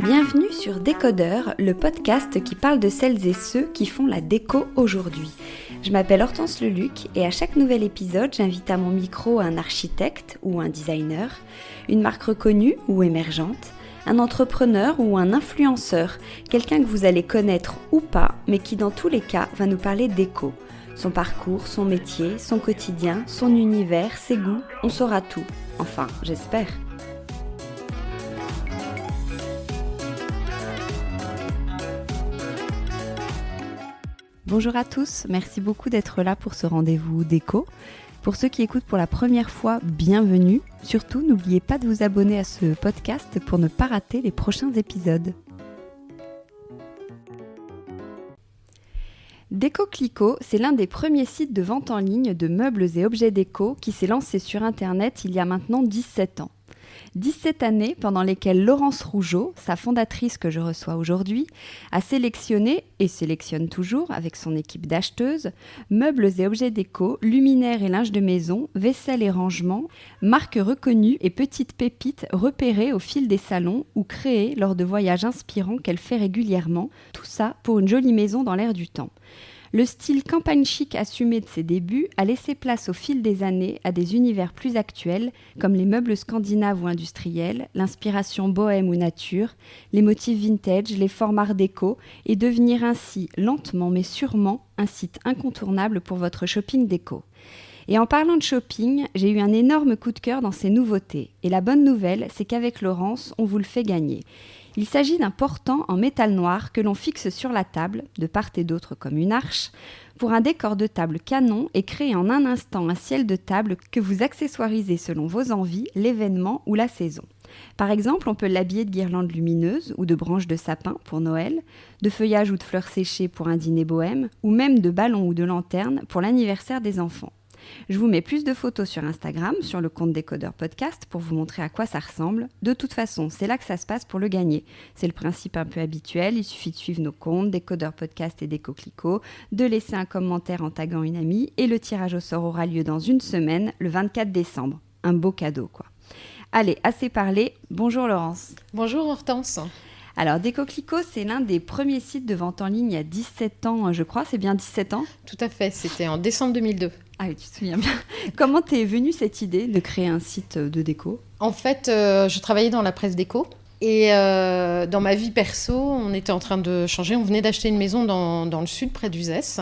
Bienvenue sur Décodeur, le podcast qui parle de celles et ceux qui font la déco aujourd'hui. Je m'appelle Hortense Leluc et à chaque nouvel épisode, j'invite à mon micro un architecte ou un designer, une marque reconnue ou émergente, un entrepreneur ou un influenceur, quelqu'un que vous allez connaître ou pas, mais qui dans tous les cas va nous parler déco. Son parcours, son métier, son quotidien, son univers, ses goûts, on saura tout. Enfin, j'espère. Bonjour à tous, merci beaucoup d'être là pour ce rendez-vous déco. Pour ceux qui écoutent pour la première fois, bienvenue. Surtout, n'oubliez pas de vous abonner à ce podcast pour ne pas rater les prochains épisodes. Décoclico, c'est l'un des premiers sites de vente en ligne de meubles et objets déco qui s'est lancé sur Internet il y a maintenant 17 ans. 17 années pendant lesquelles Laurence Rougeau, sa fondatrice que je reçois aujourd'hui, a sélectionné, et sélectionne toujours avec son équipe d'acheteuses, meubles et objets déco, luminaires et linge de maison, vaisselle et rangement, marques reconnues et petites pépites repérées au fil des salons ou créées lors de voyages inspirants qu'elle fait régulièrement, tout ça pour une jolie maison dans l'air du temps. Le style campagne chic assumé de ses débuts a laissé place au fil des années à des univers plus actuels comme les meubles scandinaves ou industriels, l'inspiration bohème ou nature, les motifs vintage, les formes art déco et devenir ainsi lentement mais sûrement un site incontournable pour votre shopping déco. Et en parlant de shopping, j'ai eu un énorme coup de cœur dans ces nouveautés. Et la bonne nouvelle, c'est qu'avec Laurence, on vous le fait gagner. Il s'agit d'un portant en métal noir que l'on fixe sur la table, de part et d'autre comme une arche, pour un décor de table canon et créer en un instant un ciel de table que vous accessoirisez selon vos envies, l'événement ou la saison. Par exemple, on peut l'habiller de guirlandes lumineuses ou de branches de sapin pour Noël, de feuillages ou de fleurs séchées pour un dîner bohème, ou même de ballons ou de lanternes pour l'anniversaire des enfants. Je vous mets plus de photos sur Instagram, sur le compte Décodeur Podcast, pour vous montrer à quoi ça ressemble. De toute façon, c'est là que ça se passe pour le gagner. C'est le principe un peu habituel, il suffit de suivre nos comptes, Décodeur Podcast et Décoclico, de laisser un commentaire en taguant une amie, et le tirage au sort aura lieu dans une semaine, le 24 décembre. Un beau cadeau, quoi. Allez, assez parlé. Bonjour Laurence. Bonjour Hortense. Alors, Décoclico, c'est l'un des premiers sites de vente en ligne il y a 17 ans, je crois. C'est bien 17 ans ? Tout à fait, c'était en décembre 2002. Ah oui, tu te souviens bien. Comment t'es venue cette idée de créer un site de déco ? En fait, je travaillais dans la presse déco. Et dans ma vie perso, on était en train de changer. On venait d'acheter une maison dans le sud, près d'Uzès.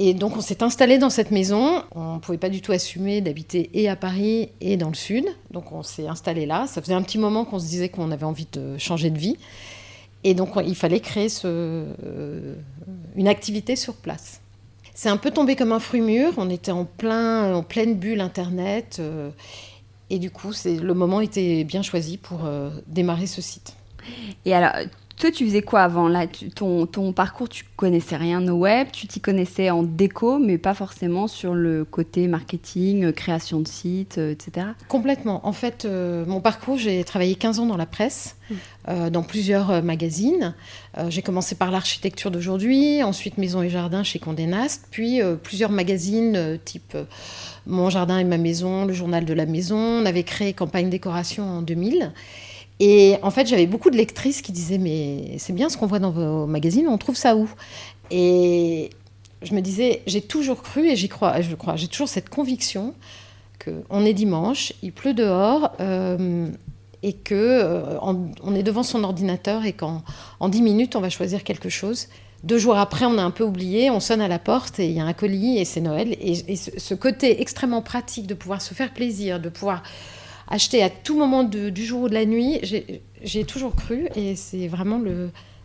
Et donc, on s'est installé dans cette maison. On ne pouvait pas du tout assumer d'habiter et à Paris et dans le sud. Donc, on s'est installé là. Ça faisait un petit moment qu'on se disait qu'on avait envie de changer de vie. Et donc, il fallait créer une activité sur place. C'est un peu tombé comme un fruit mûr. On était en pleine bulle Internet. Et du coup, le moment était bien choisi pour démarrer ce site. Et alors, toi, tu faisais quoi avant ? Là, ton parcours, tu connaissais rien au web, tu t'y connaissais en déco, mais pas forcément sur le côté marketing, création de sites, etc. Complètement. En fait, mon parcours, j'ai travaillé 15 ans dans la presse, dans plusieurs magazines. J'ai commencé par l'architecture d'aujourd'hui, ensuite Maison et Jardin chez Condé Nast, puis plusieurs magazines type Mon Jardin et ma Maison, le Journal de la Maison. On avait créé Campagne Décoration en 2000. Et en fait, j'avais beaucoup de lectrices qui disaient « Mais c'est bien ce qu'on voit dans vos magazines, on trouve ça où ?» Et je me disais, j'ai toujours cru et j'y crois, j'ai toujours cette conviction qu'on est dimanche, il pleut dehors et qu'on est devant son ordinateur et qu'en 10 minutes, on va choisir quelque chose. 2 jours après, on a un peu oublié, on sonne à la porte et il y a un colis et c'est Noël. Et ce côté extrêmement pratique de pouvoir se faire plaisir, de pouvoir acheter à tout moment du jour ou de la nuit, j'ai toujours cru et c'est vraiment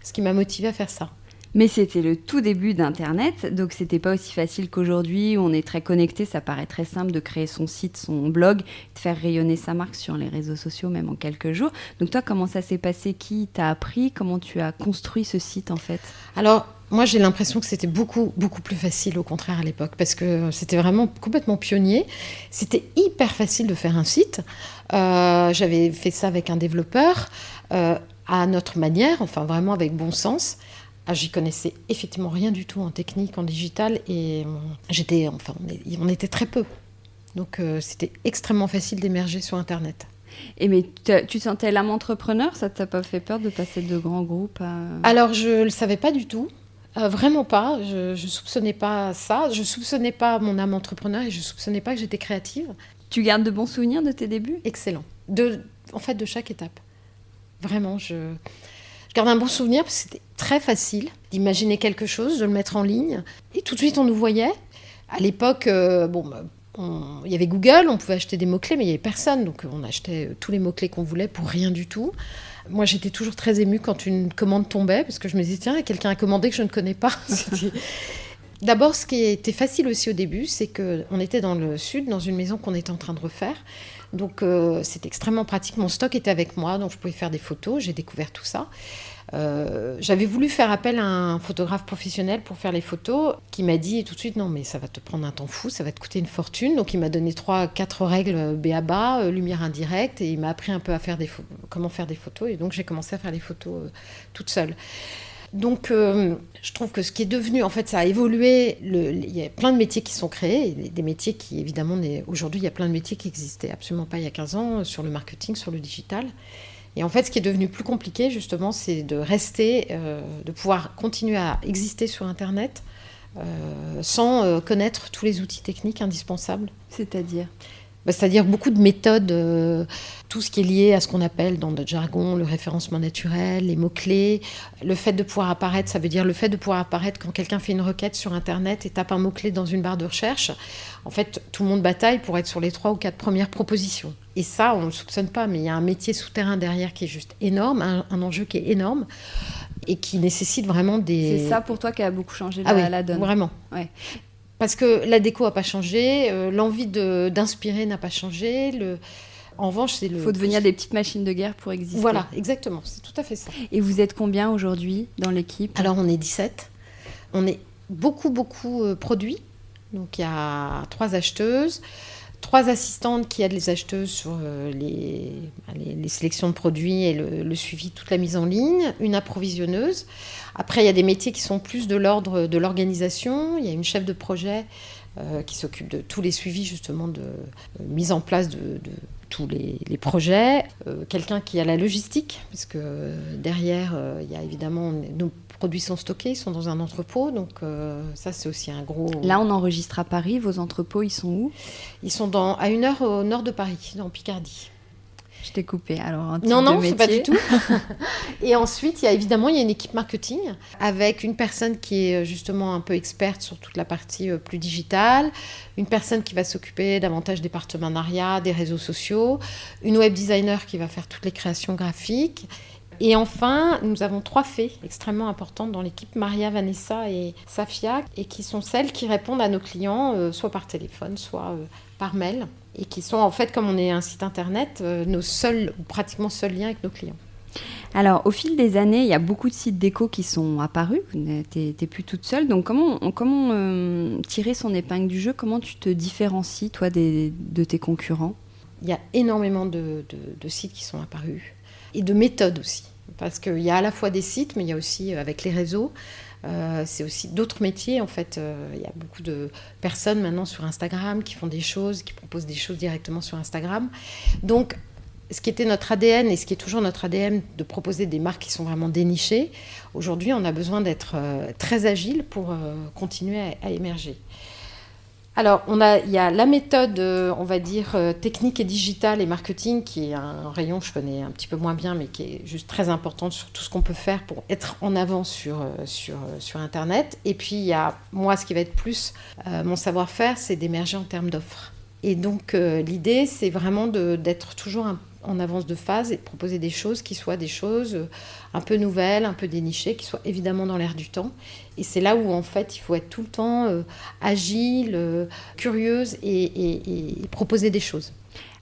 ce qui m'a motivée à faire ça. Mais c'était le tout début d'Internet, donc c'était pas aussi facile qu'aujourd'hui où on est très connecté, ça paraît très simple de créer son site, son blog, de faire rayonner sa marque sur les réseaux sociaux même en quelques jours. Donc toi, comment ça s'est passé ? Qui t'a appris ? Comment tu as construit ce site en fait ? Alors, moi j'ai l'impression que c'était beaucoup, beaucoup plus facile au contraire à l'époque parce que c'était vraiment complètement pionnier. C'était hyper facile de faire un site. J'avais fait ça avec un développeur à notre manière, enfin vraiment avec bon sens. J'y connaissais effectivement rien du tout en technique, en digital, et on était très peu. Donc c'était extrêmement facile d'émerger sur Internet. Et mais tu te sentais l'âme entrepreneur? Ça t'a pas fait peur de passer de grands groupes à... Alors je ne le savais pas du tout. Vraiment pas. Je ne soupçonnais pas ça. Je ne soupçonnais pas mon âme entrepreneur et je ne soupçonnais pas que j'étais créative. Tu gardes de bons souvenirs de tes débuts? Excellent. En fait, de chaque étape. Vraiment, je garde un bon souvenir parce que c'était très facile d'imaginer quelque chose, de le mettre en ligne. Et tout de suite, on nous voyait. À l'époque, il y avait Google, on pouvait acheter des mots-clés, mais il n'y avait personne. Donc, on achetait tous les mots-clés qu'on voulait pour rien du tout. Moi, j'étais toujours très émue quand une commande tombait parce que je me disais, tiens, quelqu'un a commandé que je ne connais pas. D'abord, ce qui était facile aussi au début, c'est qu'on était dans le sud, dans une maison qu'on était en train de refaire. Donc, c'était extrêmement pratique. Mon stock était avec moi, donc je pouvais faire des photos. J'ai découvert tout ça. J'avais voulu faire appel à un photographe professionnel pour faire les photos, qui m'a dit tout de suite, non, mais ça va te prendre un temps fou, ça va te coûter une fortune. Donc, il m'a donné 3-4 règles b.a.-ba, lumière indirecte, et il m'a appris un peu à faire comment faire des photos. Et donc, j'ai commencé à faire les photos toute seule. Donc, je trouve que ce qui est devenu, en fait, ça a évolué. Il y a plein de métiers qui sont créés, des métiers qui, évidemment, aujourd'hui, il y a plein de métiers qui n'existaient absolument pas il y a 15 ans, sur le marketing, sur le digital. Et en fait, ce qui est devenu plus compliqué, justement, c'est de rester, de pouvoir continuer à exister sur Internet sans connaître tous les outils techniques indispensables. C'est-à-dire ? C'est-à-dire beaucoup de méthodes, tout ce qui est lié à ce qu'on appelle dans notre jargon le référencement naturel, les mots-clés, le fait de pouvoir apparaître, ça veut dire le fait de pouvoir apparaître quand quelqu'un fait une requête sur Internet et tape un mot-clé dans une barre de recherche. En fait, tout le monde bataille pour être sur les 3 ou 4 premières propositions. Et ça, on ne le soupçonne pas, mais il y a un métier souterrain derrière qui est juste énorme, un enjeu qui est énorme et qui nécessite vraiment des... C'est ça pour toi qui a beaucoup changé la donne. Vraiment. Ouais. Parce que la déco n'a pas changé, l'envie d'inspirer n'a pas changé. En revanche, c'est Il faut devenir des petites machines de guerre pour exister. Voilà, exactement, c'est tout à fait ça. Et vous êtes combien aujourd'hui dans l'équipe ? Alors, on est 17. On est beaucoup produits. Donc, il y a 3 acheteuses, 3 assistantes qui aident les acheteuses sur les sélections de produits et le suivi, toute la mise en ligne, une approvisionneuse. Après, il y a des métiers qui sont plus de l'ordre de l'organisation. Il y a une chef de projet qui s'occupe de tous les suivis, justement, de mise en place de tous les projets. Quelqu'un qui a la logistique, parce que derrière, il y a évidemment... nos produits sont stockés, ils sont dans un entrepôt, donc ça, c'est aussi un gros... Là, on enregistre à Paris. Vos entrepôts, ils sont où ? Ils sont à 1 heure au nord de Paris, dans Picardie. Je t'ai coupé. Alors, un type non, de métier. c'est pas du tout. Et ensuite, il y a une équipe marketing avec une personne qui est justement un peu experte sur toute la partie plus digitale, une personne qui va s'occuper davantage des partenariats, des réseaux sociaux, une web designer qui va faire toutes les créations graphiques. Et enfin, nous avons 3 fées extrêmement importantes dans l'équipe, Maria, Vanessa et Safia, et qui sont celles qui répondent à nos clients, soit par téléphone, soit par mail, et qui sont en fait, comme on est un site internet, nos seuls, ou pratiquement seuls liens avec nos clients. Alors, au fil des années, il y a beaucoup de sites déco qui sont apparus. Tu n'es plus toute seule. Donc, comment tirer son épingle du jeu ? Comment tu te différencies, toi, de tes concurrents ? Il y a énormément de sites qui sont apparus, et de méthodes aussi. Parce qu'il y a à la fois des sites, mais il y a aussi, avec les réseaux, c'est aussi d'autres métiers. En fait, il y a beaucoup de personnes maintenant sur Instagram qui font des choses, qui proposent des choses directement sur Instagram. Donc, ce qui était notre ADN et ce qui est toujours notre ADN, de proposer des marques qui sont vraiment dénichées, aujourd'hui, on a besoin d'être très agile pour continuer à émerger. Alors, il y a la méthode, on va dire, technique et digitale et marketing, qui est un rayon que je connais un petit peu moins bien, mais qui est juste très importante sur tout ce qu'on peut faire pour être en avant sur Internet. Et puis, il y a, moi, ce qui va être plus mon savoir-faire, c'est d'émerger en termes d'offres. Et donc, l'idée, c'est vraiment d'être toujours en avance de phase et de proposer des choses qui soient des choses un peu nouvelles, un peu dénichées, qui soient évidemment dans l'air du temps. Et c'est là où, en fait, il faut être tout le temps agile, curieuse et proposer des choses.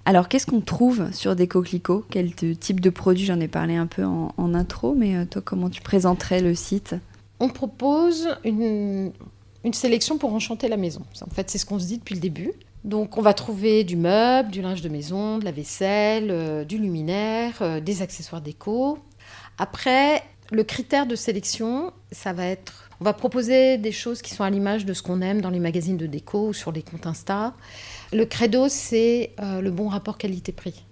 Alors, qu'est-ce qu'on trouve sur des coquelicots ? Quel type de produit ? J'en ai parlé un peu en intro, mais toi, comment tu présenterais le site ? On propose une sélection pour enchanter la maison. En fait, c'est ce qu'on se dit depuis le début. Donc, on va trouver du meuble, du linge de maison, de la vaisselle, du luminaire, des accessoires déco. Après, le critère de sélection, ça va être On va proposer des choses qui sont à l'image de ce qu'on aime dans les magazines de déco ou sur les comptes Insta. Le credo, c'est le bon rapport qualité-prix.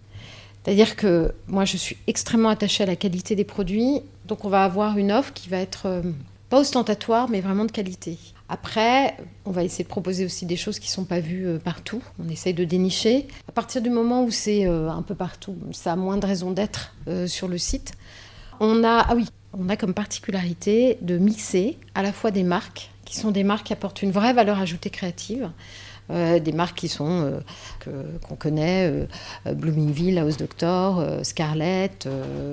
C'est-à-dire que moi, je suis extrêmement attachée à la qualité des produits. Donc, on va avoir une offre qui va être pas ostentatoire, mais vraiment de qualité. Après, on va essayer de proposer aussi des choses qui ne sont pas vues partout. On essaye de dénicher. À partir du moment où c'est un peu partout, ça a moins de raison d'être sur le site. On a comme particularité de mixer à la fois des marques qui sont des marques qui apportent une vraie valeur ajoutée créative. Des marques qui sont qu'on connaît, Bloomingville, House Doctor, Scarlett,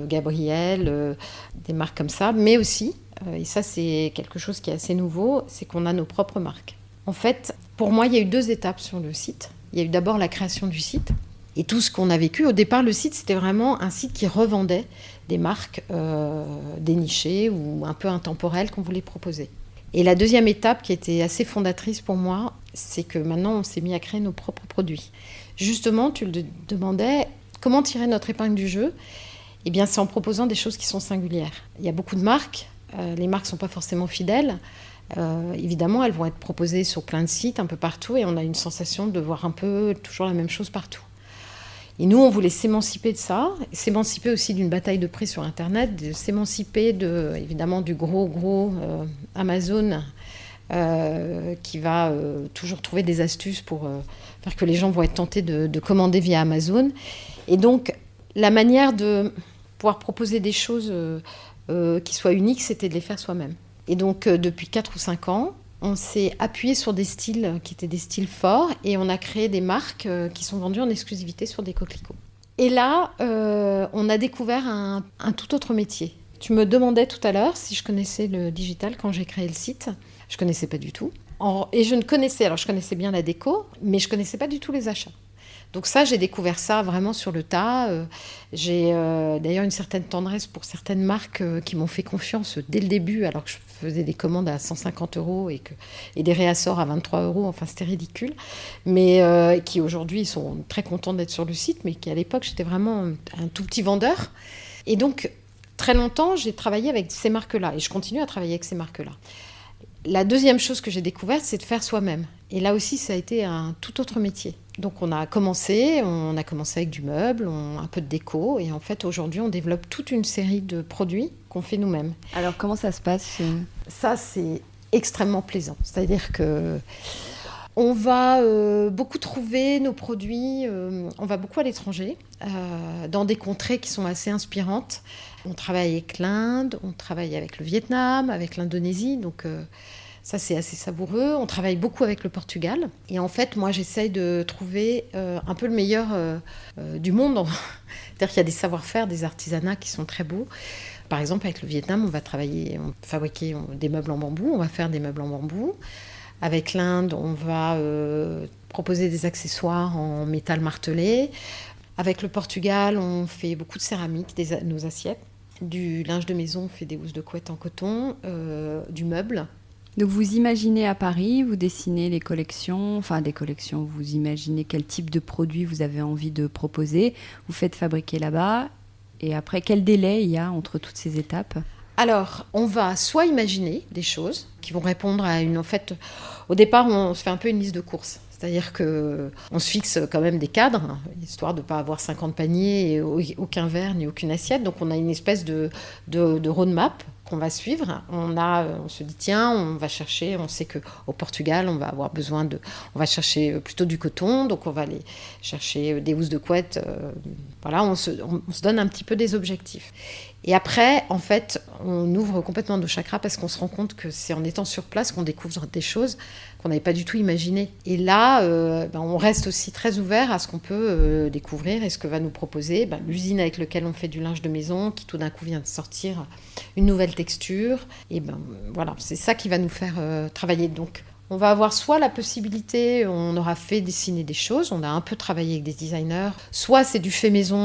Gabrielle, des marques comme ça, mais aussi, et ça c'est quelque chose qui est assez nouveau, c'est qu'on a nos propres marques. En fait, pour moi, il y a eu 2 étapes sur le site. Il y a eu d'abord la création du site et tout ce qu'on a vécu. Au départ, le site, c'était vraiment un site qui revendait des marques dénichées ou un peu intemporelles qu'on voulait proposer. Et la deuxième étape qui était assez fondatrice pour moi, c'est que maintenant on s'est mis à créer nos propres produits. Justement, tu le demandais, comment tirer notre épingle du jeu ? Eh bien, c'est en proposant des choses qui sont singulières. Il y a beaucoup de marques, les marques ne sont pas forcément fidèles. Évidemment, elles vont être proposées sur plein de sites, un peu partout, et on a une sensation de voir un peu toujours la même chose partout. Et nous, on voulait s'émanciper de ça, s'émanciper aussi d'une bataille de prix sur Internet, s'émanciper évidemment du gros Amazon qui va toujours trouver des astuces pour faire que les gens vont être tentés de commander via Amazon. Et donc, la manière de pouvoir proposer des choses qui soient uniques, c'était de les faire soi-même. Et donc, depuis 4 ou 5 ans, on s'est appuyé sur des styles qui étaient des styles forts et on a créé des marques qui sont vendues en exclusivité sur des coquelicots. Et là, on a découvert un tout autre métier. Tu me demandais tout à l'heure si je connaissais le digital quand j'ai créé le site. Je ne connaissais pas du tout. Et je connaissais bien la déco, mais je ne connaissais pas du tout les achats. Donc ça, j'ai découvert ça vraiment sur le tas. J'ai d'ailleurs une certaine tendresse pour certaines marques qui m'ont fait confiance dès le début, alors que je faisais des commandes à 150 € et des réassorts à 23 €. Enfin, c'était ridicule. Mais qui aujourd'hui sont très contents d'être sur le site, mais qui à l'époque, j'étais vraiment un tout petit vendeur. Et donc, très longtemps, j'ai travaillé avec ces marques-là. Et je continue à travailler avec ces marques-là. La deuxième chose que j'ai découverte, c'est de faire soi-même. Et là aussi, ça a été un tout autre métier. Donc on a commencé avec du meuble, un peu de déco, et en fait aujourd'hui on développe toute une série de produits qu'on fait nous-mêmes. Alors comment ça se passe ? Ça c'est extrêmement plaisant, c'est-à-dire que on va beaucoup trouver nos produits, on va beaucoup à l'étranger, dans des contrées qui sont assez inspirantes. On travaille avec l'Inde, on travaille avec le Vietnam, avec l'Indonésie, donc ça, c'est assez savoureux. On travaille beaucoup avec le Portugal. Et en fait, moi, j'essaye de trouver un peu le meilleur du monde. C'est-à-dire qu'il y a des savoir-faire, des artisanats qui sont très beaux. Par exemple, avec le Vietnam, on va fabriquer des meubles en bambou. On va faire des meubles en bambou. Avec l'Inde, on va proposer des accessoires en métal martelé. Avec le Portugal, on fait beaucoup de céramique, nos assiettes. Du linge de maison, on fait des housses de couette en coton, du meuble. Donc vous imaginez à Paris, vous dessinez des collections, vous imaginez quel type de produit vous avez envie de proposer, vous faites fabriquer là-bas, et après quel délai il y a entre toutes ces étapes ? Alors, on va soit imaginer des choses qui vont répondre à une... En fait, au départ, on se fait un peu une liste de courses. C'est-à-dire qu'on se fixe quand même des cadres, histoire de ne pas avoir 50 paniers et aucun verre ni aucune assiette. Donc on a une espèce de roadmap qu'on va suivre. On se dit, tiens, on sait qu'au Portugal, on va chercher plutôt du coton, donc on va aller chercher des housses de couette. Voilà, on se donne un petit peu des objectifs. Et après, en fait, on ouvre complètement nos chakras parce qu'on se rend compte que c'est en étant sur place qu'on découvre des choses qu'on n'avait pas du tout imaginées. Et là, on reste aussi très ouvert à ce qu'on peut découvrir et ce que va nous proposer l'usine avec laquelle on fait du linge de maison, qui tout d'un coup vient de sortir une nouvelle texture. Et voilà, c'est ça qui va nous faire travailler. Donc, on va avoir soit la possibilité, on aura fait dessiner des choses, on a un peu travaillé avec des designers, soit c'est du fait maison,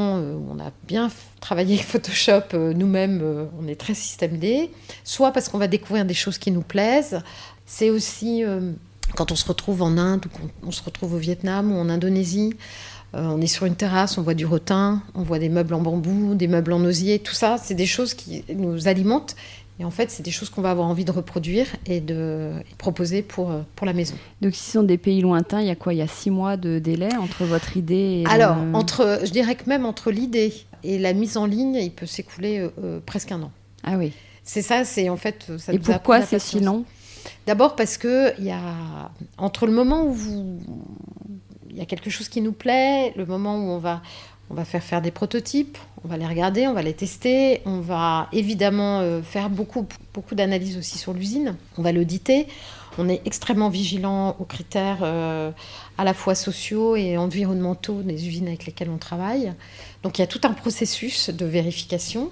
on a bien travaillé avec Photoshop nous-mêmes, on est très système D, soit parce qu'on va découvrir des choses qui nous plaisent. C'est aussi quand on se retrouve en Inde, ou quand on se retrouve au Vietnam ou en Indonésie, on est sur une terrasse, on voit du rotin, on voit des meubles en bambou, des meubles en osier, tout ça, c'est des choses qui nous alimentent, Et en fait, c'est des choses qu'on va avoir envie de reproduire et de proposer pour la maison. Donc, si ce sont des pays lointains, il y a quoi ? Il y a 6 mois de délai entre votre idée et... Alors, je dirais que même entre l'idée et la mise en ligne, il peut s'écouler presque 1 an. Ah oui. C'est ça, c'est en fait... Ça et nous pourquoi appris la c'est si patience. long ? D'abord parce que il y a entre le moment où il y a quelque chose qui nous plaît, le moment où on va faire des prototypes, on va les regarder, on va les tester, on va évidemment faire beaucoup d'analyses aussi sur l'usine, on va l'auditer. On est extrêmement vigilant aux critères à la fois sociaux et environnementaux des usines avec lesquelles on travaille. Donc il y a tout un processus de vérification.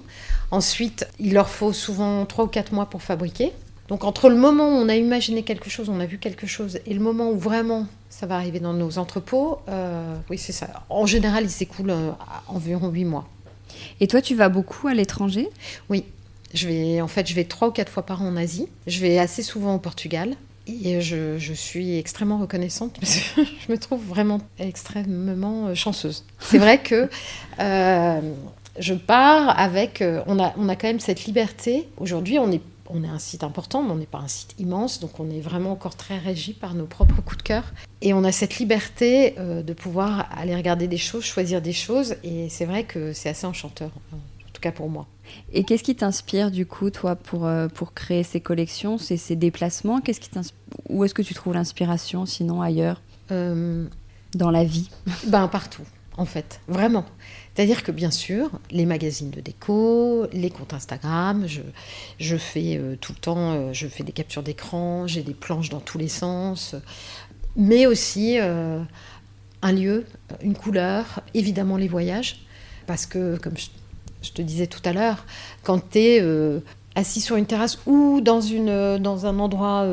Ensuite, il leur faut souvent 3 ou 4 mois pour fabriquer. Donc entre le moment où on a imaginé quelque chose, on a vu quelque chose, et le moment où vraiment ça va arriver dans nos entrepôts, oui c'est ça. En général, il s'écoule environ 8 mois. Et toi, tu vas beaucoup à l'étranger ? Oui, je vais 3 ou 4 fois par an en Asie. Je vais assez souvent au Portugal. Et je suis extrêmement reconnaissante parce que je me trouve vraiment extrêmement chanceuse. C'est vrai que je pars avec... on a quand même cette liberté. Aujourd'hui, on est un site important, mais on n'est pas un site immense, donc on est vraiment encore très régi par nos propres coups de cœur. Et on a cette liberté de pouvoir aller regarder des choses, choisir des choses, et c'est vrai que c'est assez enchanteur, en tout cas pour moi. Et qu'est-ce qui t'inspire du coup, toi, pour créer ces collections ? C'est ces déplacements ? Où est-ce que tu trouves l'inspiration, sinon ailleurs, dans la vie ? Partout, en fait, vraiment. C'est-à-dire que bien sûr, les magazines de déco, les comptes Instagram, je fais tout le temps, je fais des captures d'écran, j'ai des planches dans tous les sens, mais aussi un lieu, une couleur, évidemment les voyages, parce que comme je te disais tout à l'heure, quand tu es assis sur une terrasse ou dans un endroit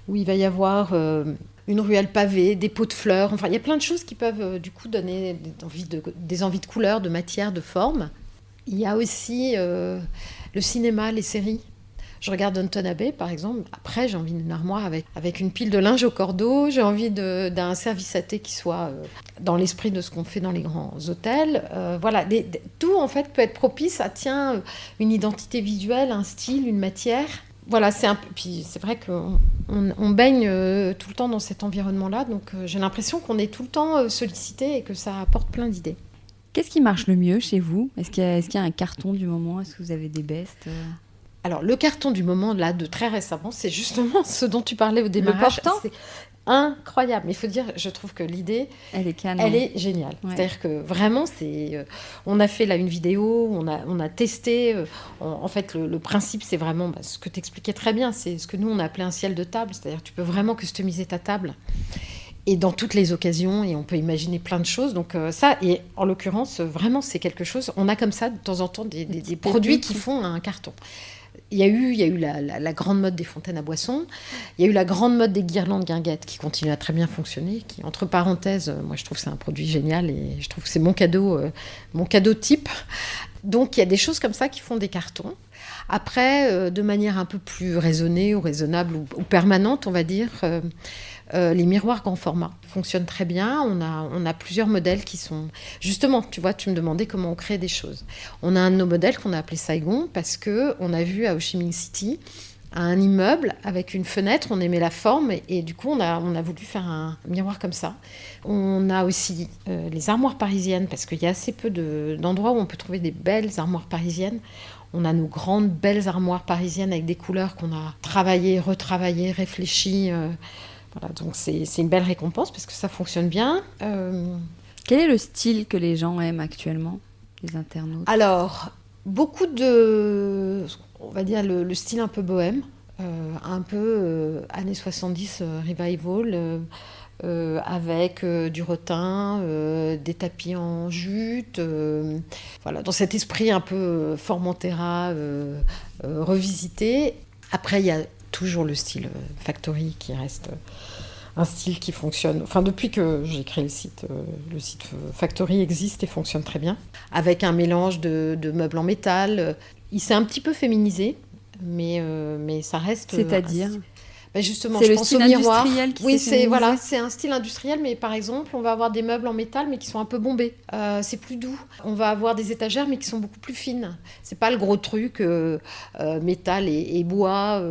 où il va y avoir une ruelle pavée, des pots de fleurs, enfin il y a plein de choses qui peuvent du coup donner des envies de couleurs, de matière, de forme. Il y a aussi le cinéma, les séries. Je regarde Downton Abbey, par exemple. Après, j'ai envie d'une armoire avec une pile de linge au cordeau. J'ai envie d'un service à thé qui soit dans l'esprit de ce qu'on fait dans les grands hôtels. Voilà, tout, en fait, peut être propice à, une identité visuelle, un style, une matière. Voilà, puis c'est vrai qu'on baigne tout le temps dans cet environnement-là. Donc, j'ai l'impression qu'on est tout le temps sollicité et que ça apporte plein d'idées. Qu'est-ce qui marche le mieux chez vous ? Est-ce qu'il y a un carton du moment ? Est-ce que vous avez des bestes ? Alors, le carton du moment, là, de très récemment, c'est justement ce dont tu parlais au démarrage. Le portant ? C'est incroyable. Mais il faut dire, je trouve que l'idée, elle est géniale. Ouais. C'est-à-dire que vraiment, on a fait là une vidéo, on a testé. En fait, le principe, c'est vraiment ce que tu expliquais très bien. C'est ce que nous, on a appelé un ciel de table. C'est-à-dire que tu peux vraiment customiser ta table. Et dans toutes les occasions, et on peut imaginer plein de choses. Donc ça, et en l'occurrence, vraiment, c'est quelque chose... On a comme ça, de temps en temps, des produits qui font un carton. Il y a eu la grande mode des fontaines à boissons. Il y a eu la grande mode des guirlandes guinguettes qui continue à très bien fonctionner. Qui, entre parenthèses, moi, je trouve que c'est un produit génial et je trouve que c'est mon cadeau type. Donc, il y a des choses comme ça qui font des cartons. Après, de manière un peu plus raisonnée ou raisonnable ou permanente, on va dire... les miroirs grand format fonctionnent très bien. On a plusieurs modèles qui sont... Justement, tu vois, tu me demandais comment on crée des choses. On a un de nos modèles qu'on a appelé Saigon parce qu'on a vu à Ho Chi Minh City un immeuble avec une fenêtre, on aimait la forme et du coup, on a voulu faire un miroir comme ça. On a aussi les armoires parisiennes parce qu'il y a assez peu d'endroits où on peut trouver des belles armoires parisiennes. On a nos grandes, belles armoires parisiennes avec des couleurs qu'on a travaillées, retravaillées, réfléchies... Voilà, donc c'est une belle récompense parce que ça fonctionne bien. Quel est le style que les gens aiment actuellement, les internautes ? Alors, beaucoup de... On va dire le style un peu bohème, un peu années 70 revival, avec du rotin, des tapis en jute. Voilà, dans cet esprit un peu Formentera revisité. Après, il y a toujours le style factory qui reste un style qui fonctionne. Enfin, depuis que j'ai créé le site factory existe et fonctionne très bien. Avec un mélange de meubles en métal. Il s'est un petit peu féminisé, mais ça reste... C'est-à-dire Justement, C'est je le pense style au miroir. industriel qui Oui, s'est féminisé. voilà, c'est un style industriel, mais par exemple, on va avoir des meubles en métal, mais qui sont un peu bombés. C'est plus doux. On va avoir des étagères, mais qui sont beaucoup plus fines. C'est pas le gros truc métal et bois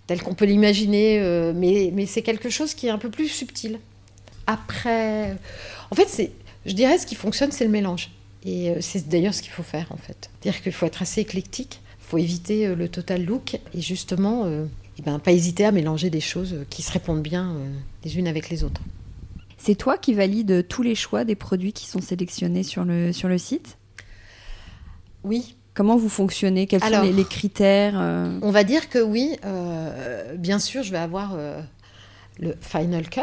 tel qu'on peut l'imaginer, mais c'est quelque chose qui est un peu plus subtil. Après, en fait, je dirais, ce qui fonctionne, c'est le mélange. Et c'est d'ailleurs ce qu'il faut faire, en fait. C'est-à-dire qu'il faut être assez éclectique. Il faut éviter le total look et justement pas hésiter à mélanger des choses qui se répondent bien les unes avec les autres. C'est toi qui valides tous les choix des produits qui sont sélectionnés sur le site ? Oui. Comment vous fonctionnez ? Quels sont les critères On va dire que oui. Bien sûr, je vais avoir le final cut.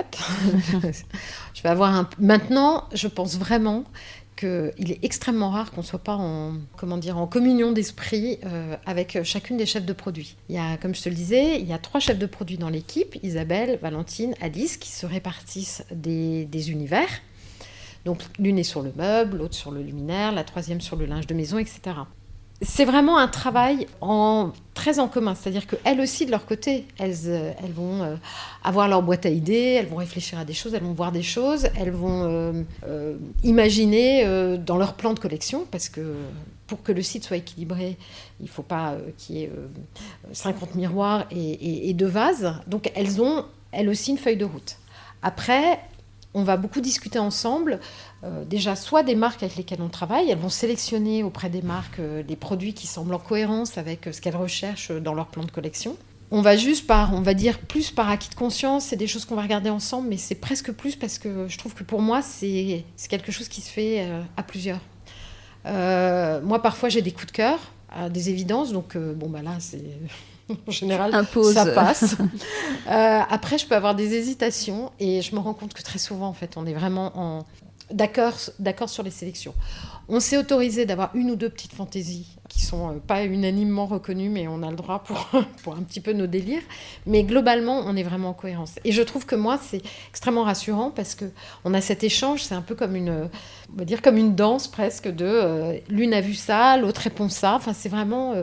Je vais avoir Maintenant, je pense vraiment qu'il est extrêmement rare qu'on ne soit pas en communion d'esprit avec chacune des chefs de produits. Comme je te le disais, il y a 3 chefs de produits dans l'équipe, Isabelle, Valentine, Alice, qui se répartissent des univers. Donc l'une est sur le meuble, l'autre sur le luminaire, la troisième sur le linge de maison, etc. C'est vraiment un travail très en commun, c'est-à-dire qu'elles aussi, de leur côté, elles vont avoir leur boîte à idées, elles vont réfléchir à des choses, elles vont voir des choses, elles vont imaginer dans leur plan de collection, parce que pour que le site soit équilibré, il ne faut pas qu'il y ait 50 miroirs et 2 vases. Donc elles ont, elles aussi, une feuille de route. Après, on va beaucoup discuter ensemble, déjà soit des marques avec lesquelles on travaille, elles vont sélectionner auprès des marques des produits qui semblent en cohérence avec ce qu'elles recherchent dans leur plan de collection. On va plus par acquis de conscience, c'est des choses qu'on va regarder ensemble, mais c'est presque plus parce que je trouve que pour moi, c'est quelque chose qui se fait à plusieurs. Moi, parfois, j'ai des coups de cœur, des évidences, donc là, c'est... En général, ça passe. Après, je peux avoir des hésitations et je me rends compte que très souvent, en fait, on est vraiment d'accord sur les sélections. On s'est autorisé d'avoir 1 ou 2 petites fantaisies qui sont pas unanimement reconnues, mais on a le droit pour un petit peu nos délires. Mais globalement, on est vraiment en cohérence. Et je trouve que moi, c'est extrêmement rassurant parce qu'on a cet échange, c'est un peu comme une danse presque l'une a vu ça, l'autre répond ça. Enfin, c'est vraiment...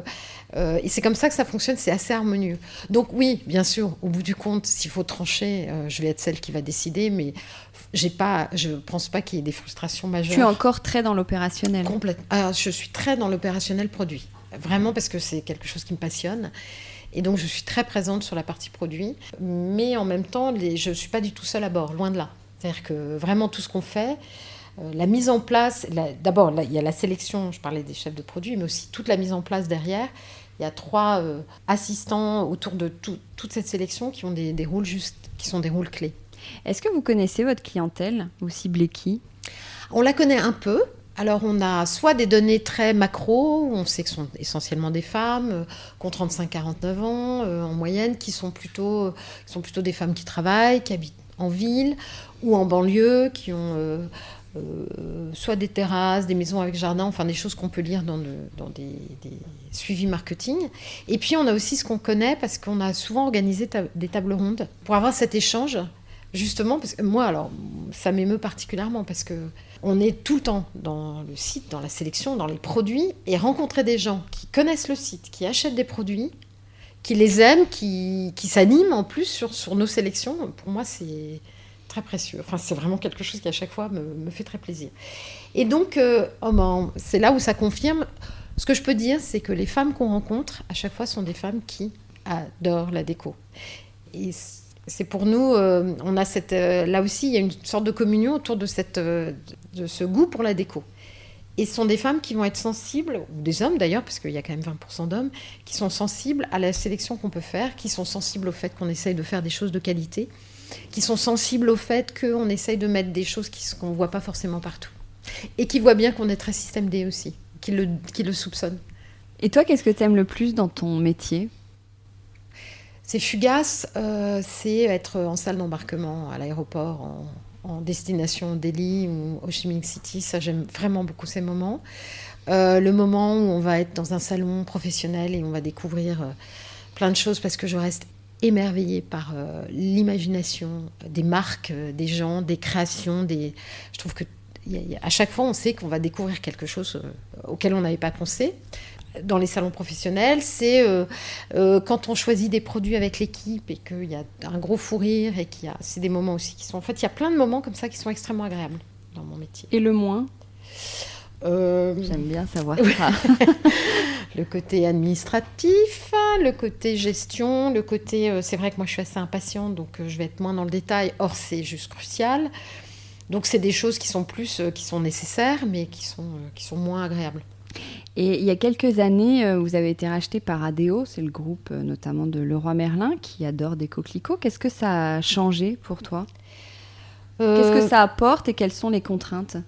et c'est comme ça que ça fonctionne, c'est assez harmonieux. Donc oui, bien sûr, au bout du compte, s'il faut trancher, je vais être celle qui va décider, mais je pense pas qu'il y ait des frustrations majeures. Tu es encore très dans l'opérationnel. Complètement. Alors, je suis très dans l'opérationnel produit, vraiment parce que c'est quelque chose qui me passionne. Et donc je suis très présente sur la partie produit, mais en même temps, je ne suis pas du tout seule à bord, loin de là. C'est-à-dire que vraiment tout ce qu'on fait, la mise en place, d'abord il y a la sélection, je parlais des chefs de produits, mais aussi toute la mise en place derrière. Il y a 3 assistants autour de toute cette sélection qui ont des rôles qui sont des rôles clés. Est-ce que vous connaissez votre clientèle ? Vous ciblez qui ? On la connaît un peu. Alors, on a soit des données très macro, où on sait que ce sont essentiellement des femmes, qui ont 35-49 ans en moyenne, qui sont plutôt des femmes qui travaillent, qui habitent en ville ou en banlieue, qui ont soit des terrasses, des maisons avec jardin, enfin des choses qu'on peut lire dans des suivis marketing. Et puis, on a aussi ce qu'on connaît, parce qu'on a souvent organisé des tables rondes pour avoir cet échange. Justement, parce que moi, alors, ça m'émeut particulièrement parce qu'on est tout le temps dans le site, dans la sélection, dans les produits, et rencontrer des gens qui connaissent le site, qui achètent des produits, qui les aiment, qui s'animent en plus sur nos sélections, pour moi, c'est très précieux. Enfin, c'est vraiment quelque chose qui, à chaque fois, me fait très plaisir. Et donc, c'est là où ça confirme. Ce que je peux dire, c'est que les femmes qu'on rencontre, à chaque fois, sont des femmes qui adorent la déco. Et c'est pour nous, on a là aussi, il y a une sorte de communion autour de ce goût pour la déco. Et ce sont des femmes qui vont être sensibles, ou des hommes d'ailleurs, parce qu'il y a quand même 20% d'hommes, qui sont sensibles à la sélection qu'on peut faire, qui sont sensibles au fait qu'on essaye de faire des choses de qualité, qui sont sensibles au fait qu'on essaye de mettre des choses qu'on ne voit pas forcément partout. Et qui voient bien qu'on est très système D aussi, qui le soupçonnent. Et toi, qu'est-ce que tu aimes le plus dans ton métier ? C'est fugace, c'est être en salle d'embarquement à l'aéroport, en destination Delhi ou Ho Chi Minh City. Ça, j'aime vraiment beaucoup ces moments. Le moment où on va être dans un salon professionnel et on va découvrir plein de choses parce que je reste émerveillée par l'imagination des marques, des gens, des créations. Je trouve qu'il à chaque fois, on sait qu'on va découvrir quelque chose auquel on n'avait pas pensé. Dans les salons professionnels, c'est quand on choisit des produits avec l'équipe et qu'il y a un gros fou rire et c'est des moments aussi qui sont... En fait, il y a plein de moments comme ça qui sont extrêmement agréables dans mon métier. Et le moins J'aime bien savoir ça. Le côté administratif, le côté gestion, le côté... c'est vrai que moi, je suis assez impatiente, donc je vais être moins dans le détail. Or, c'est juste crucial. Donc, c'est des choses qui sont nécessaires, mais qui sont moins agréables. Et il y a quelques années, vous avez été racheté par ADO, c'est le groupe notamment de Leroy Merlin qui adore des coquelicots. Qu'est-ce que ça a changé pour toi ? Qu'est-ce que ça apporte et quelles sont les contraintes ?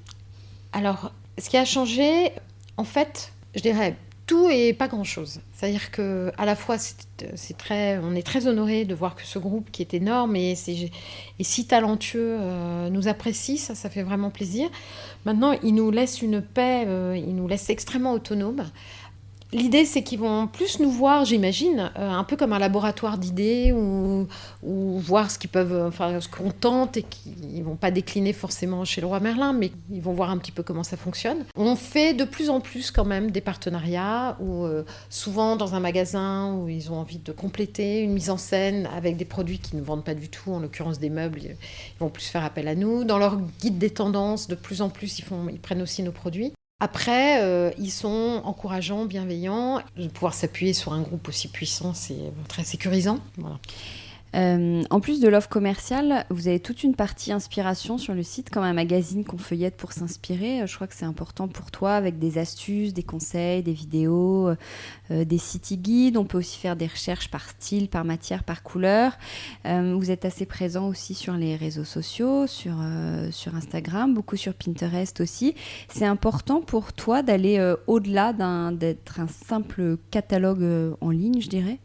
Alors, ce qui a changé, en fait, je dirais tout et pas grand-chose. C'est-à-dire qu'à la fois, on est très honorés de voir que ce groupe qui est énorme et si talentueux nous apprécie, ça fait vraiment plaisir. Maintenant, ils nous laissent une paix, ils nous laissent extrêmement autonomes. L'idée, c'est qu'ils vont plus nous voir, j'imagine, un peu comme un laboratoire d'idées ou voir ce qu'on tente et qu'ils ne vont pas décliner forcément chez Leroy Merlin, mais ils vont voir un petit peu comment ça fonctionne. On fait de plus en plus quand même des partenariats où souvent dans un magasin où ils ont envie de compléter une mise en scène avec des produits qu'ils ne vendent pas du tout, en l'occurrence des meubles, ils vont plus faire appel à nous. Dans leur guide des tendances, de plus en plus, ils prennent aussi nos produits. Après, ils sont encourageants, bienveillants. De pouvoir s'appuyer sur un groupe aussi puissant, c'est très sécurisant. Voilà. En plus de l'offre commerciale, vous avez toute une partie inspiration sur le site, comme un magazine qu'on feuillette pour s'inspirer. Je crois que c'est important pour toi, avec des astuces, des conseils, des vidéos, des city guides. On peut aussi faire des recherches par style, par matière, par couleur. Vous êtes assez présent aussi sur les réseaux sociaux, sur Instagram, beaucoup sur Pinterest aussi. C'est important pour toi d'aller au-delà d'être un simple catalogue en ligne, je dirais ?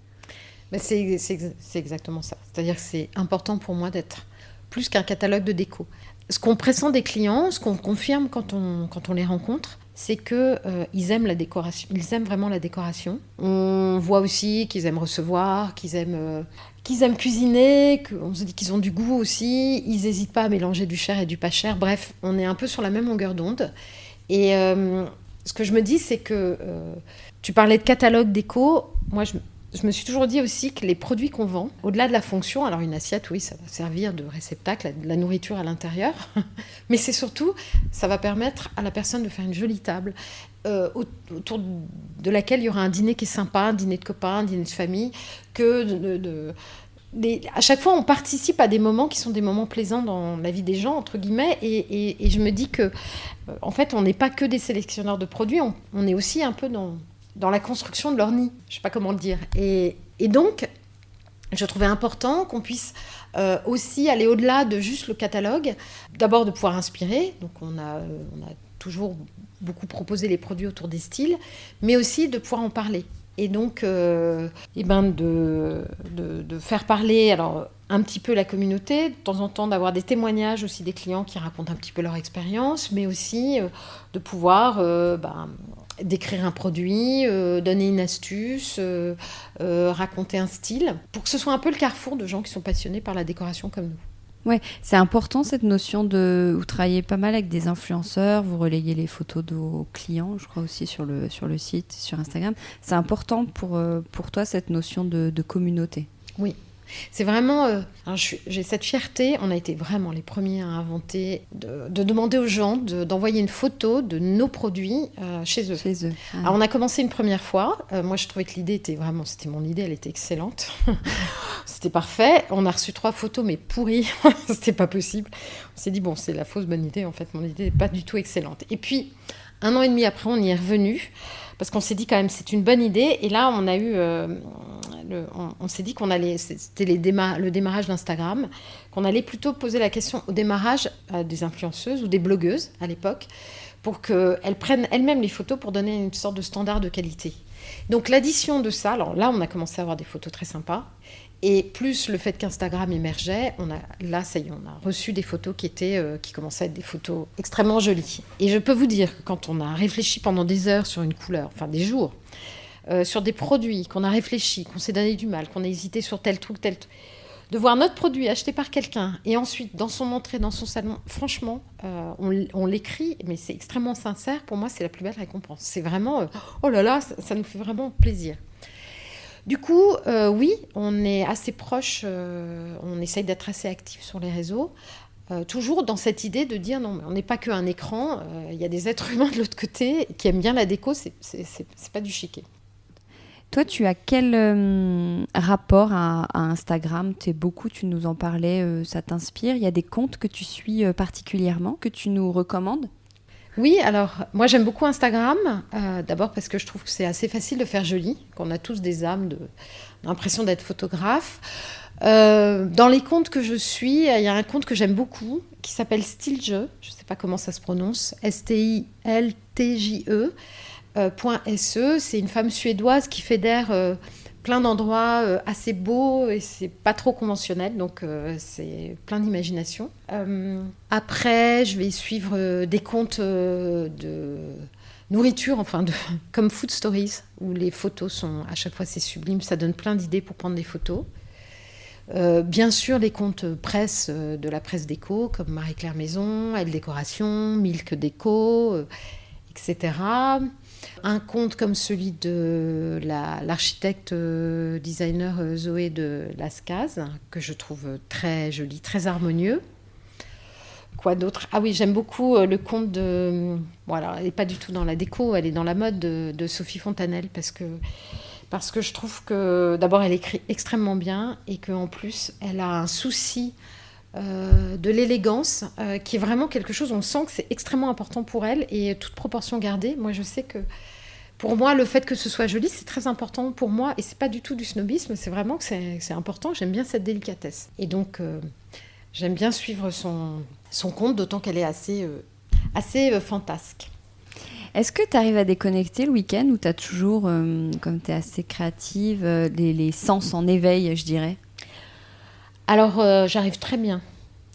Mais c'est exactement ça. C'est-à-dire que c'est important pour moi d'être plus qu'un catalogue de déco. Ce qu'on pressent des clients, ce qu'on confirme quand on les rencontre, c'est qu'ils aiment la décoration. Ils aiment vraiment la décoration. On voit aussi qu'ils aiment recevoir, qu'ils aiment cuisiner, on se dit qu'ils ont du goût aussi. Ils n'hésitent pas à mélanger du cher et du pas cher. Bref, on est un peu sur la même longueur d'onde. Et ce que je me dis, c'est que tu parlais de catalogue déco. Moi, je me suis toujours dit aussi que les produits qu'on vend, au-delà de la fonction, alors une assiette, oui, ça va servir de réceptacle, de la nourriture à l'intérieur, mais c'est surtout, ça va permettre à la personne de faire une jolie table autour de laquelle il y aura un dîner qui est sympa, un dîner de copains, un dîner de famille, à chaque fois, on participe à des moments qui sont des moments plaisants dans la vie des gens, entre guillemets, et je me dis que, en fait, on n'est pas que des sélectionneurs de produits, on est aussi un peu dans la construction de leur nid, je ne sais pas comment le dire. Et donc, je trouvais important qu'on puisse aussi aller au-delà de juste le catalogue. D'abord, de pouvoir inspirer. Donc, on a toujours beaucoup proposé les produits autour des styles, mais aussi de pouvoir en parler. Et donc, de faire parler alors, un petit peu la communauté, de temps en temps d'avoir des témoignages aussi des clients qui racontent un petit peu leur expérience, mais aussi de pouvoir décrire un produit, donner une astuce, raconter un style, pour que ce soit un peu le carrefour de gens qui sont passionnés par la décoration comme nous. Ouais, c'est important cette notion de... Vous travaillez pas mal avec des influenceurs, vous relayez les photos de vos clients, je crois aussi sur le site, sur Instagram. C'est important pour toi cette notion de communauté. Oui. C'est vraiment... j'ai cette fierté, on a été vraiment les premiers à inventer, de demander aux gens d'envoyer une photo de nos produits chez eux. Chez eux. Ah. Alors on a commencé une première fois, moi je trouvais que l'idée était vraiment... C'était mon idée, elle était excellente. C'était parfait. On a reçu 3 photos, mais pourries. C'était pas possible. On s'est dit, bon, c'est la fausse bonne idée, en fait, mon idée n'est pas du tout excellente. Et puis, 1 an et demi après, on y est revenu, parce qu'on s'est dit quand même, c'est une bonne idée. Et là, on a eu... on s'est dit qu'on allait, c'était le démarrage d'Instagram, qu'on allait plutôt poser la question au démarrage à des influenceuses ou des blogueuses à l'époque, pour qu'elles prennent elles-mêmes les photos pour donner une sorte de standard de qualité. Donc l'addition de ça, alors là on a commencé à avoir des photos très sympas, et plus le fait qu'Instagram émergeait, ça y est, on a reçu des photos qui commençaient à être des photos extrêmement jolies. Et je peux vous dire que quand on a réfléchi pendant des heures sur une couleur, enfin des jours, sur des produits qu'on a réfléchi, qu'on s'est donné du mal, qu'on a hésité sur tel truc, de voir notre produit acheté par quelqu'un et ensuite dans son entrée, dans son salon, franchement, on l'écrit, mais c'est extrêmement sincère. Pour moi, c'est la plus belle récompense. C'est vraiment, oh là là, ça nous fait vraiment plaisir. Du coup, oui, on est assez proche, on essaye d'être assez actif sur les réseaux, toujours dans cette idée de dire non, mais on n'est pas qu'un écran, il y a des êtres humains de l'autre côté qui aiment bien la déco, c'est pas du chiquet. Toi, tu as quel rapport à Instagram ? Tu nous en parlais, ça t'inspire ? Il y a des comptes que tu suis particulièrement, que tu nous recommandes ? Oui, alors moi j'aime beaucoup Instagram, d'abord parce que je trouve que c'est assez facile de faire joli, qu'on a tous des âmes, l'impression d'être photographe. Dans les comptes que je suis, il y a un compte que j'aime beaucoup qui s'appelle Stilje, je ne sais pas comment ça se prononce, STILTJE. .se, c'est une femme suédoise qui fédère plein d'endroits assez beaux et c'est pas trop conventionnel, donc c'est plein d'imagination. Après, je vais suivre des comptes de nourriture, comme Food Stories, où les photos sont, à chaque fois c'est sublime, ça donne plein d'idées pour prendre des photos. Bien sûr, les comptes presse de la presse déco, comme Marie-Claire Maison, Elle Décoration, Milk Déco, etc. Un compte comme celui de l'architecte designer Zoé de Lascaz, que je trouve très joli, très harmonieux. Quoi d'autre ? Ah oui, j'aime beaucoup le compte de... Voilà, elle n'est pas du tout dans la déco, elle est dans la mode de Sophie Fontanelle, parce que je trouve que d'abord elle écrit extrêmement bien et qu'en plus elle a un souci de l'élégance qui est vraiment quelque chose, on sent que c'est extrêmement important pour elle et toute proportion gardée. Moi je sais que pour moi le fait que ce soit joli c'est très important pour moi et c'est pas du tout du snobisme, c'est vraiment que c'est important, j'aime bien cette délicatesse et donc j'aime bien suivre son compte, d'autant qu'elle est assez fantasque. Est-ce que tu arrives à déconnecter le week-end ou tu as toujours, comme tu es assez créative, les sens en éveil, je dirais ? Alors, j'arrive très bien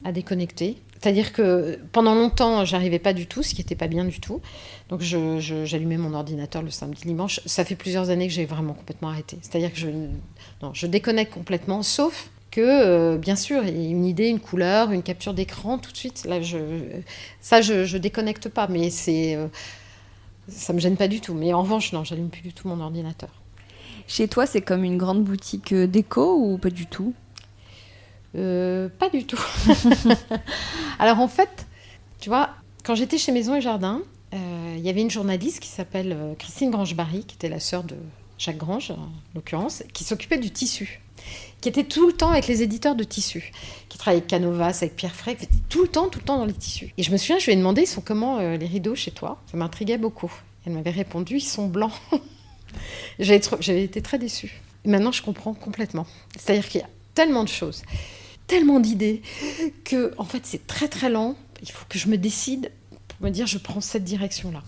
à déconnecter. C'est-à-dire que pendant longtemps, j'arrivais pas du tout, ce qui n'était pas bien du tout. Donc, j'allumais mon ordinateur le samedi, dimanche. Ça fait plusieurs années que j'ai vraiment complètement arrêté. C'est-à-dire que je déconnecte complètement, sauf que, bien sûr, il y a une idée, une couleur, une capture d'écran, tout de suite. Là, je déconnecte pas, mais ça me gêne pas du tout. Mais en revanche, non, j'allume plus du tout mon ordinateur. Chez toi, c'est comme une grande boutique déco ou pas du tout ? Pas du tout. Alors en fait, tu vois, quand j'étais chez Maison et Jardin, il y avait une journaliste qui s'appelle Christine Grange-Barry, qui était la sœur de Jacques Grange, en l'occurrence, qui s'occupait du tissu, qui était tout le temps avec les éditeurs de tissus, qui travaillait avec Canovas, avec Pierre Frey, qui était tout le temps dans les tissus. Et je me souviens, je lui ai demandé, ils sont comment les rideaux chez toi ? Ça m'intriguait beaucoup. Elle m'avait répondu, ils sont blancs. J'avais été très déçue. Et maintenant, je comprends complètement. C'est-à-dire qu'il y a tellement de choses, tellement d'idées, que en fait, c'est très très lent. Il faut que je me décide pour me dire, je prends cette direction-là.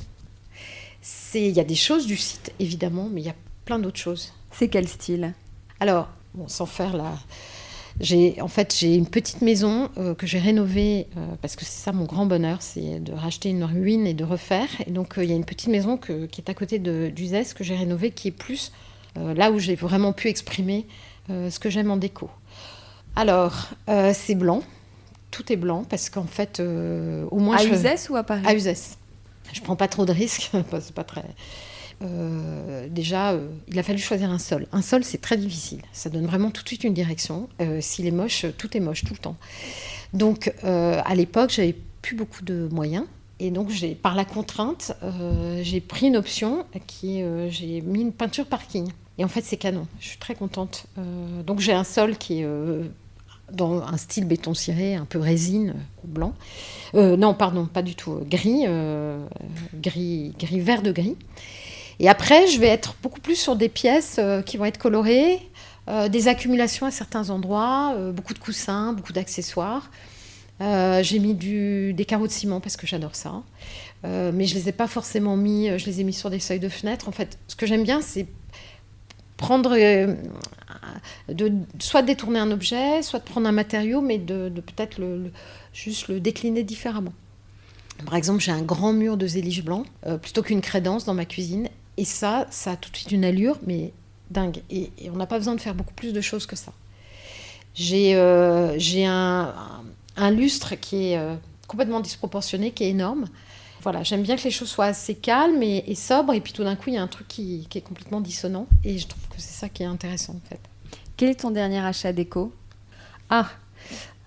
Il y a des choses du site, évidemment, mais il y a plein d'autres choses. C'est quel style ? Alors, bon, sans faire la... J'ai une petite maison que j'ai rénovée, parce que c'est ça mon grand bonheur, c'est de racheter une ruine et de refaire. Et donc, il y a une petite maison qui est à côté d'Uzès que j'ai rénovée, qui est plus là où j'ai vraiment pu exprimer ce que j'aime en déco. Alors, c'est blanc, tout est blanc, parce qu'en fait, au moins... À Uzès ou à Paris ? À Uzès. Je ne prends pas trop de risques, c'est pas très... Déjà, il a fallu choisir un sol. Un sol, c'est très difficile. Ça donne vraiment tout de suite une direction. S'il est moche, tout est moche tout le temps. Donc, à l'époque, j'avais plus beaucoup de moyens. Et donc, par la contrainte, j'ai pris une option j'ai mis une peinture parking. Et en fait, c'est canon. Je suis très contente. Donc, j'ai un sol qui est dans un style béton ciré, un peu résine, blanc. Non, pardon, pas du tout. Gris, vert de gris. Et après, je vais être beaucoup plus sur des pièces qui vont être colorées, des accumulations à certains endroits, beaucoup de coussins, beaucoup d'accessoires. J'ai mis des carreaux de ciment parce que j'adore ça. Mais je ne les ai pas forcément mis, je les ai mis sur des seuils de fenêtres. En fait, ce que j'aime bien, c'est prendre, soit détourner un objet, soit de prendre un matériau, mais de peut-être juste le décliner différemment. Par exemple, j'ai un grand mur de zélige blanc, plutôt qu'une crédence dans ma cuisine. Et ça a tout de suite une allure, mais dingue. Et on n'a pas besoin de faire beaucoup plus de choses que ça. J'ai un lustre qui est complètement disproportionné, qui est énorme. Voilà, j'aime bien que les choses soient assez calmes et sobres, et puis tout d'un coup, il y a un truc qui est complètement dissonant, et je trouve que c'est ça qui est intéressant, en fait. Quel est ton dernier achat déco ? Ah,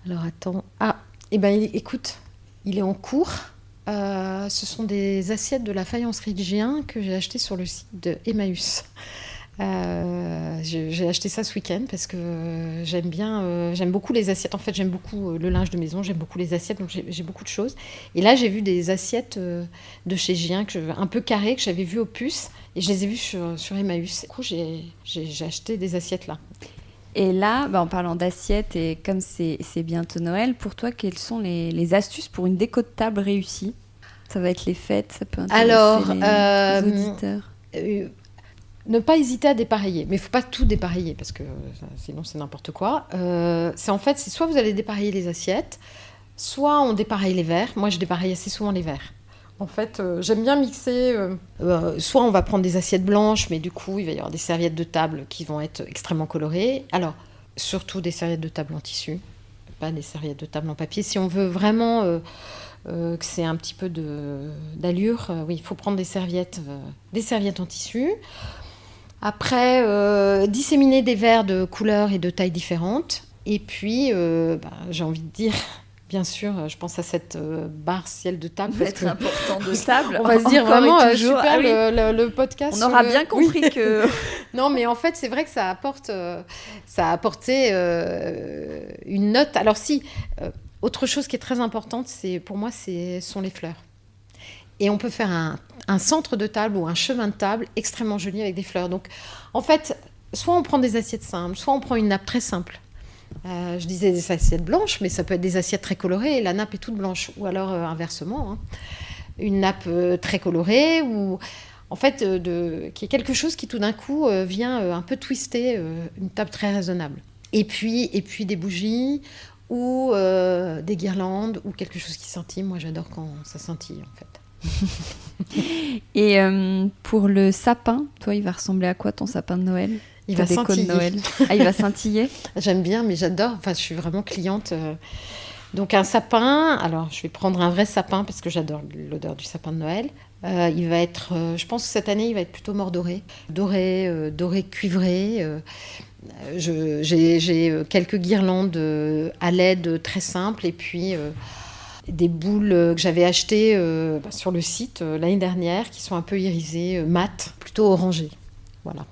alors attends. Ah, eh ben, écoute, il est en cours. Ce sont des assiettes de la faïencerie de Gien que j'ai achetées sur le site de Emmaüs. J'ai acheté ça ce week-end parce que j'aime beaucoup les assiettes. En fait, j'aime beaucoup le linge de maison, j'aime beaucoup les assiettes, donc j'ai beaucoup de choses. Et là, j'ai vu des assiettes de chez Gien, un peu carrées, que j'avais vues au Puce, et je les ai vues sur Emmaüs. Du coup, j'ai acheté des assiettes là. Et là, en parlant d'assiettes, et comme c'est bientôt Noël, pour toi, quelles sont les astuces pour une déco de table réussie ? Ça va être les fêtes, ça peut intéresser les auditeurs. Ne pas hésiter à dépareiller. Mais il ne faut pas tout dépareiller, parce que sinon c'est n'importe quoi. C'est soit vous allez dépareiller les assiettes, soit on dépareille les verres. Moi, je dépareille assez souvent les verres. En fait, j'aime bien mixer. Soit on va prendre des assiettes blanches, mais du coup, il va y avoir des serviettes de table qui vont être extrêmement colorées. Alors, surtout des serviettes de table en tissu, pas des serviettes de table en papier. Si on veut vraiment que c'est un petit peu d'allure, oui, il faut prendre des serviettes en tissu. Après, disséminer des verres de couleurs et de tailles différentes. Et puis, j'ai envie de dire... Bien sûr, je pense à cette barre ciel de table. Parce que important de table. On va se dire vraiment super le podcast. On aura bien compris que... Non, mais en fait, c'est vrai que ça a apporté une note. Alors si, autre chose qui est très importante, pour moi, sont les fleurs. Et on peut faire un centre de table ou un chemin de table extrêmement joli avec des fleurs. Donc, en fait, soit on prend des assiettes simples, soit on prend une nappe très simple. Je disais des assiettes blanches, mais ça peut être des assiettes très colorées et la nappe est toute blanche. Ou alors inversement, une nappe très colorée ou en fait qui est quelque chose qui tout d'un coup vient un peu twister une table très raisonnable. Et puis des bougies ou des guirlandes ou quelque chose qui scintille. Moi, j'adore quand ça scintille en fait. Et pour le sapin, toi, il va ressembler à quoi ton sapin de Noël ? Il va scintiller. Noël. Ah, il va scintiller. J'aime bien, mais j'adore. Enfin, je suis vraiment cliente. Donc, un sapin. Alors, je vais prendre un vrai sapin parce que j'adore l'odeur du sapin de Noël. Il va être, je pense que cette année, il va être plutôt mordoré. Doré cuivré. J'ai quelques guirlandes à LED très simples et puis des boules que j'avais achetées sur le site l'année dernière qui sont un peu irisées, mates, plutôt orangées. Voilà.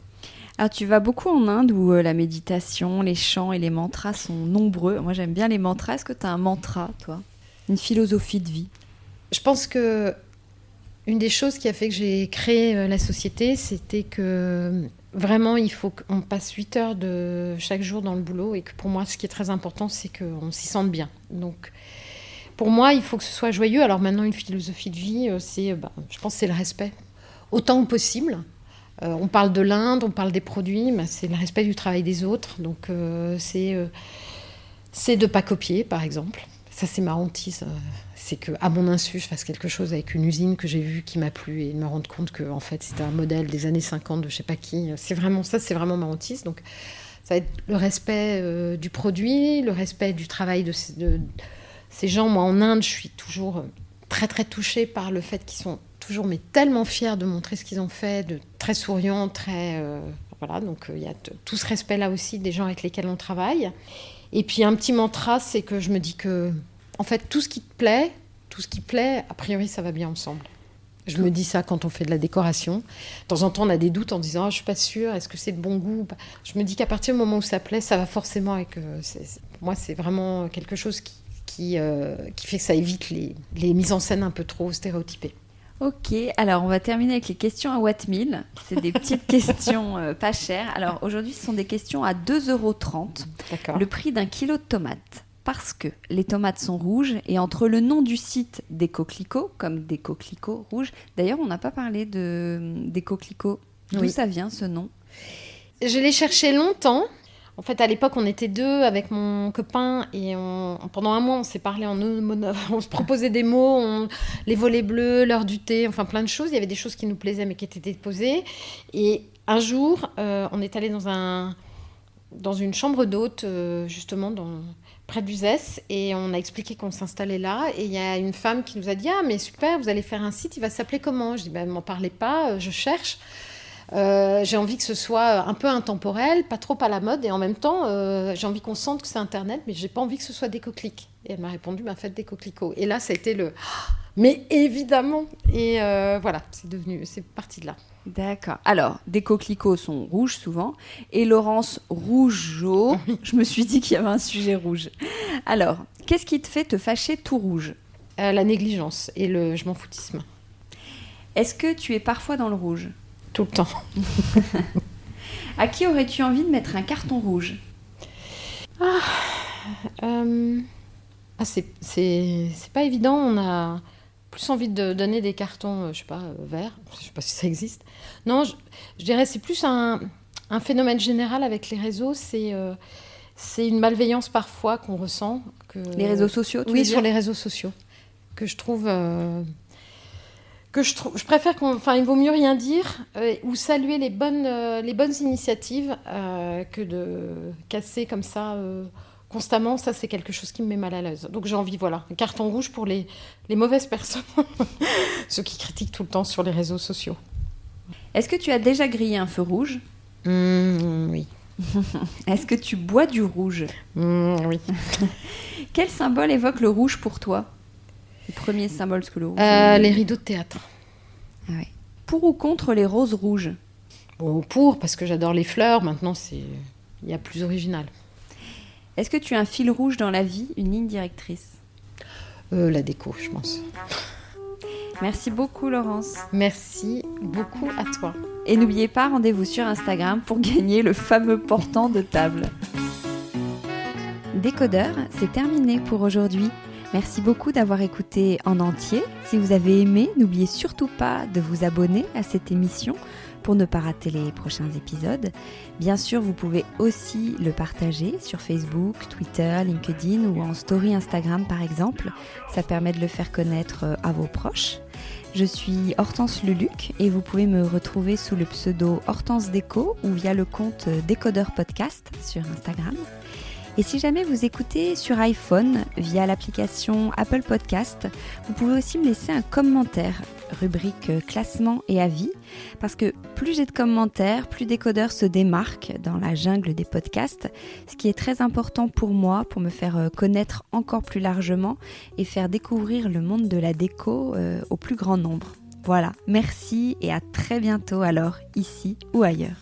Alors, tu vas beaucoup en Inde où la méditation, les chants et les mantras sont nombreux. Moi, j'aime bien les mantras. Est-ce que tu as un mantra, toi ? Une philosophie de vie ? Je pense que une des choses qui a fait que j'ai créé la société, c'était que vraiment, il faut qu'on passe 8 heures de chaque jour dans le boulot et que pour moi, ce qui est très important, c'est qu'on s'y sente bien. Donc, pour moi, il faut que ce soit joyeux. Alors maintenant, une philosophie de vie, je pense que c'est le respect. Autant que possible. On parle de l'Inde, on parle des produits, mais c'est le respect du travail des autres. Donc, c'est de ne pas copier, par exemple. Ça, c'est ma hantise. C'est qu'à mon insu, je fasse quelque chose avec une usine que j'ai vue, qui m'a plu, et me rendre compte que en fait, c'était un modèle des années 50 de je ne sais pas qui. C'est vraiment ma hantise. Donc, ça va être le respect du produit, le respect du travail de ces gens. Moi, en Inde, je suis toujours très, très touchée par le fait qu'ils sont toujours mais tellement fiers de montrer ce qu'ils ont fait, de très souriants, très voilà. Donc il y a tout ce respect là aussi des gens avec lesquels on travaille. Et puis un petit mantra, c'est que je me dis que en fait tout ce qui plaît, a priori ça va bien ensemble. Je me dis ça quand on fait de la décoration. De temps en temps, on a des doutes en disant je suis pas sûre, est-ce que c'est de bon goût ? Je me dis qu'à partir du moment où ça plaît, ça va forcément avec. Pour moi, c'est vraiment quelque chose qui fait que ça évite les mises en scène un peu trop stéréotypées. Ok, alors on va terminer avec les questions à Watt 1000. C'est des petites questions pas chères. Alors aujourd'hui, ce sont des questions à 2,30 €. D'accord. Le prix d'un kilo de tomates. Parce que les tomates sont rouges et entre le nom du site des coquelicots, comme des coquelicots rouges. D'ailleurs, on n'a pas parlé des coquelicots. D'où ça vient ce nom ? Je l'ai cherché longtemps. En fait, à l'époque, on était deux avec mon copain et pendant un mois, on s'est parlé on se proposait des mots, les volets bleus, l'heure du thé, enfin plein de choses. Il y avait des choses qui nous plaisaient mais qui étaient déposées. Et un jour, on est allé dans dans une chambre d'hôte, justement, près d'Uzès, et on a expliqué qu'on s'installait là, et il y a une femme qui nous a dit « Ah, mais super, vous allez faire un site, il va s'appeler comment ?» Je dis « Ben, m'en parlez pas, je cherche. J'ai envie que ce soit un peu intemporel, pas trop à la mode, et en même temps, j'ai envie qu'on sente que c'est Internet, mais j'ai pas envie que ce soit des coquelicots. » Et elle m'a répondu « Faites des coquelicots. » Et là, ça a été le « Mais évidemment !» Et voilà, c'est parti de là. D'accord. Alors, des coquelicots sont rouges souvent, et Laurence rougeau. Je me suis dit qu'il y avait un sujet rouge. Alors, qu'est-ce qui te fait te fâcher tout rouge ? La négligence et le je m'en foutisme. Est-ce que tu es parfois dans le rouge ? Tout le temps. À qui aurais-tu envie de mettre un carton rouge ? C'est pas évident. On a plus envie de donner des cartons, verts. Je sais pas si ça existe. Non, je dirais c'est plus un phénomène général avec les réseaux. C'est une malveillance parfois qu'on ressent. Les réseaux sociaux, tu veux dire ? Sur les réseaux sociaux. Que je trouve... je préfère il vaut mieux rien dire ou saluer les bonnes initiatives que de casser comme ça constamment. Ça, c'est quelque chose qui me met mal à l'aise. Donc j'ai envie, un carton rouge pour les mauvaises personnes, ceux qui critiquent tout le temps sur les réseaux sociaux. Est-ce que tu as déjà grillé un feu rouge ? Oui. Est-ce que tu bois du rouge ? Oui. Quel symbole évoque le rouge pour toi ? Le premier symbole, que le rouge... Les rideaux de théâtre. Ah ouais. Pour ou contre les roses rouges ? Bon, pour, parce que j'adore les fleurs. Maintenant, il y a plus original. Est-ce que tu as un fil rouge dans la vie, une ligne directrice ? La déco, je pense. Merci beaucoup, Laurence. Merci beaucoup à toi. Et n'oubliez pas, rendez-vous sur Instagram pour gagner le fameux portant de table. Décodeur, c'est terminé pour aujourd'hui. Merci beaucoup d'avoir écouté en entier. Si vous avez aimé, n'oubliez surtout pas de vous abonner à cette émission pour ne pas rater les prochains épisodes. Bien sûr, vous pouvez aussi le partager sur Facebook, Twitter, LinkedIn ou en story Instagram par exemple. Ça permet de le faire connaître à vos proches. Je suis Hortense Leluc et vous pouvez me retrouver sous le pseudo Hortense Déco ou via le compte Décodeur Podcast sur Instagram. Et si jamais vous écoutez sur iPhone via l'application Apple Podcast, vous pouvez aussi me laisser un commentaire, rubrique classement et avis, parce que plus j'ai de commentaires, plus Décodeur se démarque dans la jungle des podcasts, ce qui est très important pour moi, pour me faire connaître encore plus largement et faire découvrir le monde de la déco au plus grand nombre. Voilà, merci et à très bientôt alors, ici ou ailleurs.